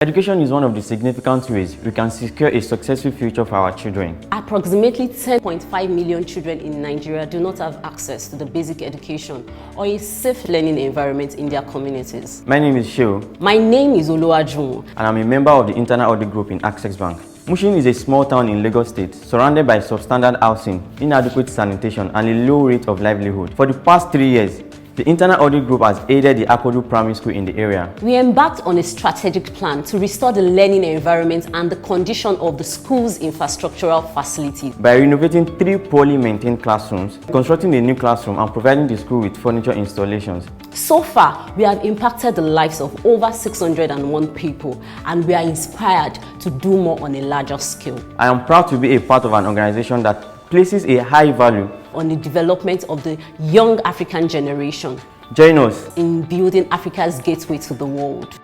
Education is one of the significant ways we can secure a successful future for our children. Approximately 10.5 million children in Nigeria do not have access to the basic education or a safe learning environment in their communities. My name is Shehu. My name is Oluwajuwon. And I'm a member of the Internal Audit group in Access Bank. Mushin is a small town in Lagos State, surrounded by substandard housing, inadequate sanitation, and a low rate of livelihood. For the past 3 years, the Internal Audit Group has aided the Akodu primary school in the area. We embarked on a strategic plan to restore the learning environment and the condition of the school's infrastructural facilities. By renovating 3 poorly maintained classrooms, constructing a new classroom, and providing the school with furniture installations. So far, we have impacted the lives of over 601 people, and we are inspired to do more on a larger scale. I am proud to be a part of an organization that places a high value on the development of the young African generation. Join us in building Africa's gateway to the world.